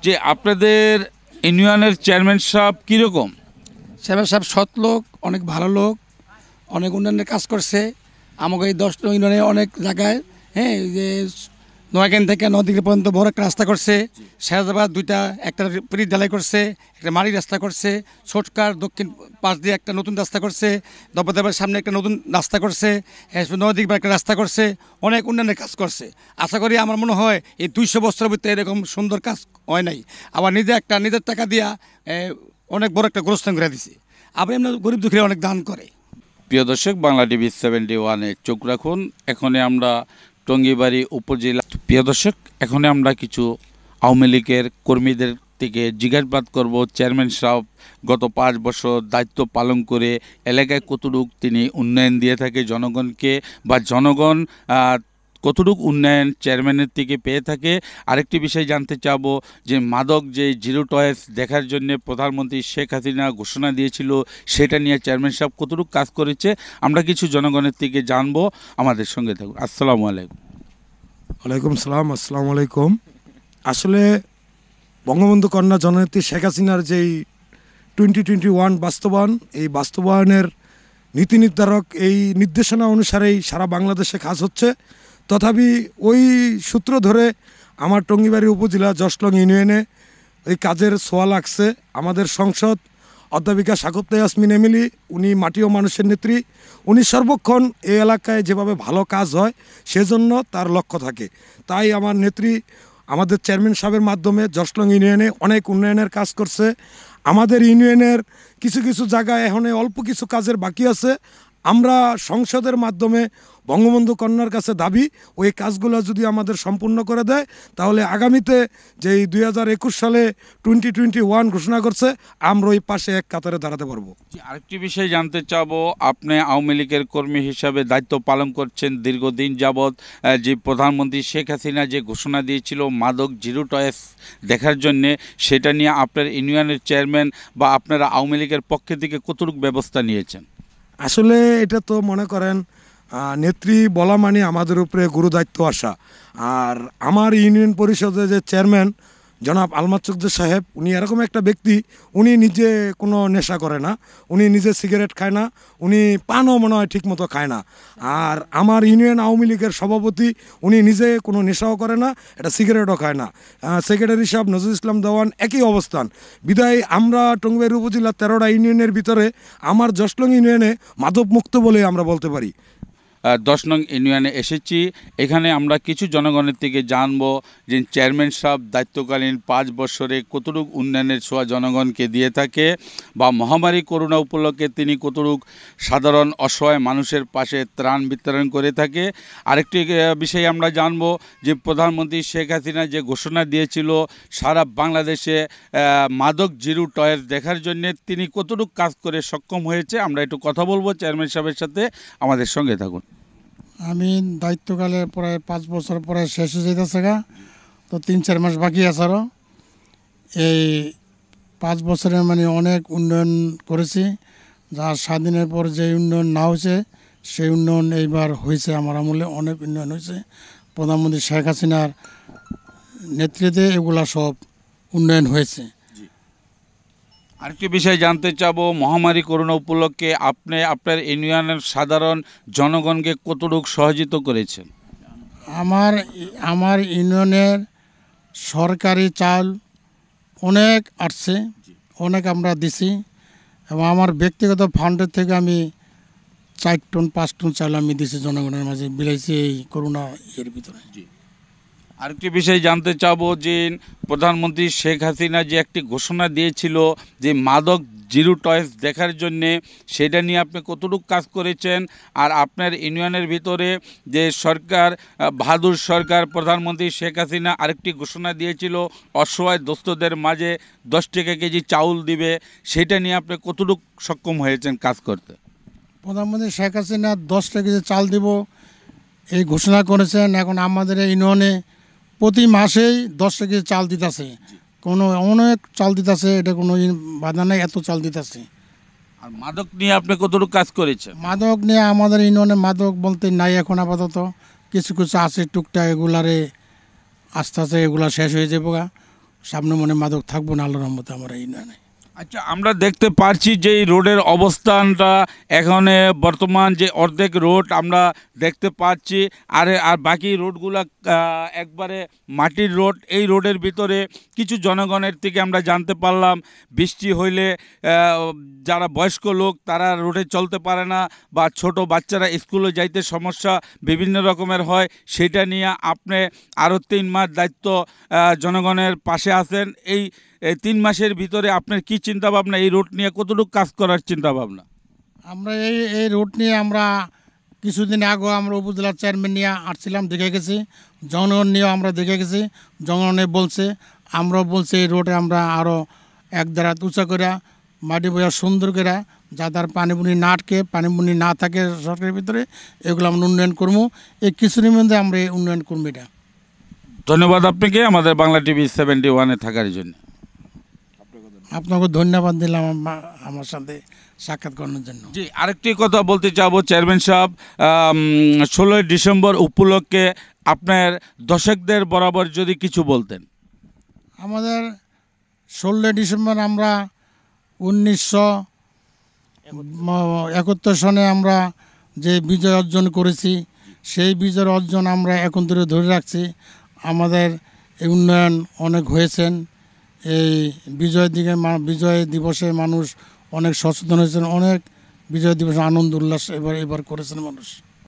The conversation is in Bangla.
যে আপনাদের ইউনিয়নের চেয়ারম্যান সাহেব কীরকম? চেয়ারম্যান সাহেব সৎ লোক, অনেক ভালো লোক, অনেক উন্নয়নের কাজ করছে। আমাকে এই 10 ইউনিয়নে অনেক জায়গায়, হ্যাঁ, এই যে নোয়াখালী থেকে নদীর পর্যন্ত বড় একটা রাস্তা করছে। শাহজাবাদ 2টা, একটা পিরিচ ঢালাই করছে, একটা মাটির রাস্তা করছে। ছোটকার দক্ষিণ পাশ দিয়ে একটা নতুন রাস্তা করছে। দপদেবের সামনে একটা নতুন রাস্তা করছে। নদীর একটা রাস্তা করছে। অনেক উন্নয়নের কাজ করছে। আশা করি, আমার মনে হয় এই 200 বছরের ভিতরে এরকম সুন্দর কাজ হয় নাই। আবার নিজের টাকা দিয়া অনেক বড় একটা গোরস্থান করে দিছে। আবার এমনি গরিব দুঃখীরা অনেক দান করে। প্রিয় দর্শক, বাংলা টিভি 71-এ চোখ রাখুন। এখানে আমরা টঙ্গীবাড়ি উপজেলা। প্রিয় দর্শক, এখানে আমরা কিছু আওয়ামী লীগের কর্মীদের থেকে জিজ্ঞাসাবাদ করব চেয়ারম্যান সাহেব গত 5 বছর দায়িত্ব পালন করে এলাকায় কতটুকু তিনি উন্নয়ন দিয়ে থাকে জনগণকে, বা জনগণ কতটুকু উন্নয়ন চেয়ারম্যানের থেকে পেয়ে থাকে। আরেকটি বিষয় জানতে চাবো যে মাদক যে জিরো টয়েস দেখার জন্য প্রধানমন্ত্রী শেখ হাসিনা ঘোষণা দিয়েছিল, সেটা নিয়ে চেয়ারম্যান সাহেব কতটুকু কাজ করেছে আমরা কিছু জনগণের থেকে জানবো। আমাদের সঙ্গে থাকুন। আসসালামু আলাইকুম। ওয়ালাইকুম সালাম। আসসালামু আলাইকুম। আসলে বঙ্গবন্ধু কন্যা জননেত্রী শেখ হাসিনার যেই 2021 বাস্তবায়ন, এই বাস্তবায়নের নীতি নির্ধারক এই নির্দেশনা অনুসারেই সারা বাংলাদেশে কাজ হচ্ছে। তথাপি ওই সূত্র ধরে আমার টঙ্গীবাড়ি উপজেলা জশলং ইউনিয়নে এই কাজের ছোঁয়া লাগছে। আমাদের সংসদ অধ্যাপিকা সাকুপ্তা ইয়াসমিন এমিলি, উনি মাটি ও মানুষের নেত্রী। উনি সর্বক্ষণ এই এলাকায় যেভাবে ভালো কাজ হয় সেজন্য তার লক্ষ্য থাকে। তাই আমার নেত্রী আমাদের চেয়ারম্যান সাহেবের মাধ্যমে জশলং ইউনিয়নে অনেক উন্নয়নের কাজ করছে। আমাদের ইউনিয়নের কিছু কিছু জায়গায় এখন অল্প কিছু কাজের বাকি আছে। আমরা সংসদের মাধ্যমে বঙ্গবন্ধু কন্যার কাছে দাবি, ওই কাজগুলো যদি আমাদের সম্পূর্ণ করে দেয় তাহলে আগামীতে যেই 2021 সালে 2021 ঘোষণা করছে, আমরা ওই পাশে এক কাতারে দাঁড়াতে পারবো। আরেকটি বিষয় জানতে চাবো, আপনি আওয়ামী লীগের কর্মী হিসাবে দায়িত্ব পালন করছেন দীর্ঘদিন যাবৎ। যে প্রধানমন্ত্রী শেখ হাসিনা যে ঘোষণা দিয়েছিল মাদক জিরো টয়েস দেখার জন্যে, সেটা নিয়ে আপনার ইউনিয়নের চেয়ারম্যান বা আপনারা আওয়ামী লীগের পক্ষে থেকে কতটুকু ব্যবস্থা নিয়েছেন? আসলে এটা তো মনে করেন নেত্রী বলা মানে আমাদের উপরে গুরু দায়িত্ব আসা। আর আমার ইউনিয়ন পরিষদের যে চেয়ারম্যান জনাব আলমাদ চৌধুরী সাহেব, উনি এরকম একটা ব্যক্তি, উনি নিজে কোনো নেশা করে না, উনি নিজে সিগারেট খায় না, উনি পানও মনে হয় ঠিক মতো খায় না। আর আমার ইউনিয়ন আওয়ামী লীগের সভাপতি, উনি নিজে কোনো নেশাও করে না, এটা সিগারেটও খায় না। সেক্রেটারি সাহেব নজরুল ইসলাম দেওয়ান একই অবস্থান। বিদায় আমরা টঙ্গীবাড়ি উপজেলা 13টা ইউনিয়নের ভিতরে আমার জশলং ইউনিয়নে মাদক মুক্ত বলে আমরা বলতে পারি। 10 নং ইউনিয়নে এসেছি। এখানে আমরা কিছু জনগণের থেকে জানবো যে চেয়ারম্যান সাহেব দায়িত্বকালীন 5 বছরে কতটুকু উন্নয়নের ছোঁয়া জনগণকে দিয়ে থাকে, বা মহামারী করোনা উপলক্ষে তিনি কতটুকু সাধারণ অসহায় মানুষের পাশে ত্রাণ বিতরণ করে থাকে। আরেকটি বিষয় আমরা জানবো যে প্রধানমন্ত্রী শেখ হাসিনা যে ঘোষণা দিয়েছিল সারা বাংলাদেশে মাদক জিরো টয়েস দেখার জন্য, তিনি কতটুকু কাজ করে সক্ষম হয়েছে। আমরা একটু কথা বলবো চেয়ারম্যান সাহেবের সাথে। আমাদের সঙ্গে থাকুন। আমি দায়িত্বকালে প্রায় 5 বছর পরে শেষ হয়ে যেতেছে গা, তো 3-4 মাস বাকি আছে আরও। এই 5 বছরে মানে অনেক উন্নয়ন করেছি, যা স্বাধীনের পর যে উন্নয়ন না হয়েছে সেই উন্নয়ন এইবার হয়েছে। আমার আমলে অনেক উন্নয়ন হয়েছে। প্রধানমন্ত্রী শেখ হাসিনার নেতৃত্বে এগুলা সব উন্নয়ন হয়েছে। আরেকটি বিষয় জানতে চাবো, মহামারী করোনা উপলক্ষে আপনি আপনার ইউনিয়নের সাধারণ জনগণকে কতটুকু সহযোগিতা করেছেন? আমার ইউনিয়নের সরকারি চাল অনেক আসছে, অনেক আমরা দিছি, এবং আমার ব্যক্তিগত ফান্ডের থেকে আমি 4 টন 5 টন চাল আমি দিছি জনগণের মাঝে বিলাইছি এই করোনা এর ভিতরে। আরেকটি বিষয় জানতে চাবো যে প্রধানমন্ত্রী শেখ হাসিনা যে একটি ঘোষণা দিয়েছিল যে মাদক জিরো টয়েস দেখার জন্যে, সেটা নিয়ে আপনি কতটুকু কাজ করেছেন। আর আপনার ইউনিয়নের ভিতরে যে সরকার, বাহাদুর সরকার, প্রধানমন্ত্রী শেখ হাসিনা আরেকটি ঘোষণা দিয়েছিল অসহায় দোস্তদের মাঝে 10 টাকা কেজি চাউল দিবে, সেটা নিয়ে আপনি কতটুকু সক্ষম হয়েছেন কাজ করতে? প্রধানমন্ত্রী শেখ হাসিনা 10 টাকা কেজি চাল দিব এই ঘোষণা করেছেন। এখন আমাদের এই ইউনিয়নে প্রতি মাসেই 10 টাকা কেজি চাল দিতেছে, কোনো অনেক চাল দিতেছে, এটা কোনো বাধা নেই, এত চাল দিতেছে। আর মাদক নিয়ে আপনি কতটুকু কাজ করেছেন? মাদক নিয়ে আমাদের ইউনিয়নে মাদক বলতে নাই এখন আপাতত, কিছু কিছু আছে টুকটাক, এগুলারে আস্তে আস্তে এগুলা শেষ হয়ে যাবো। সামনে মনে মাদক থাকবো না আল্লাহর রহমতে আমার এই ইউনিয়নে। আচ্ছা, আমরা দেখতে পারছি যে এই রোডের অবস্থানটা এখানে বর্তমান যে অর্ধেক রোড আমরা দেখতে পাচ্ছি, আর বাকি রোডগুলা একবারে মাটির রোড। এই রোডের ভিতরে কিছু জনগণের থেকে আমরা জানতে পারলাম বৃষ্টি হইলে যারা বয়স্ক লোক তারা রোডে চলতে পারে না, বা ছোট বাচ্চারা স্কুলে যাইতে সমস্যা বিভিন্ন রকমের হয়। সেটা নিয়ে আপনি আরও 3 মাস দায়িত্ব জনগণের পাশে আছেন। এই 3 মাসের ভিতরে আপনার কি চিন্তা ভাবনা, এই রোড নিয়ে কতটুকু কাজ করার চিন্তা ভাবনা? আমরা এই রুট নিয়ে আমরা কিছুদিন আগে আমরা উপজেলার চেয়ারম্যান নিয়ে আসছিলাম, দেখে গেছি। জনগণ নিয়েও আমরা দেখে গেছি, জনগণে বলছে, আমরাও বলছি এই রোডে আমরা আরও এক দ্বারা উঁচা করে মাটি বোঝা সুন্দর করে, যাতে আর পানিপুনি না আটকে, পানিপুনি না থাকে সরকারের ভিতরে, এগুলো আমরা উন্নয়ন করবো। এই কিছুদিনের মধ্যে আমরা এই উন্নয়ন করবো। এটা ধন্যবাদ আপনাকে আমাদের বাংলা টিভি 71-এ থাকার জন্য। আপনাকে ধন্যবাদ দিলাম আমার সাথে সাক্ষাৎ করানোর জন্য। জি, আরেকটি কথা বলতে চাবো চেয়ারম্যান সাহেব, 16ই ডিসেম্বর উপলক্ষে আপনার দর্শকদের বরাবর যদি কিছু বলতেন। আমাদের 16 ডিসেম্বর আমরা 1971 সনে আমরা যে বিজয় অর্জন করেছি, সেই বিজয় অর্জন আমরা এখন ধরে রাখছি। আমাদের এই উন্নয়ন অনেক হয়েছেন। এই বিজয় দিবসে মানুষ অনেক সচেতন হয়েছেন, অনেক বিজয় দিবসে আনন্দ উল্লাস এবার করেছেন মানুষ।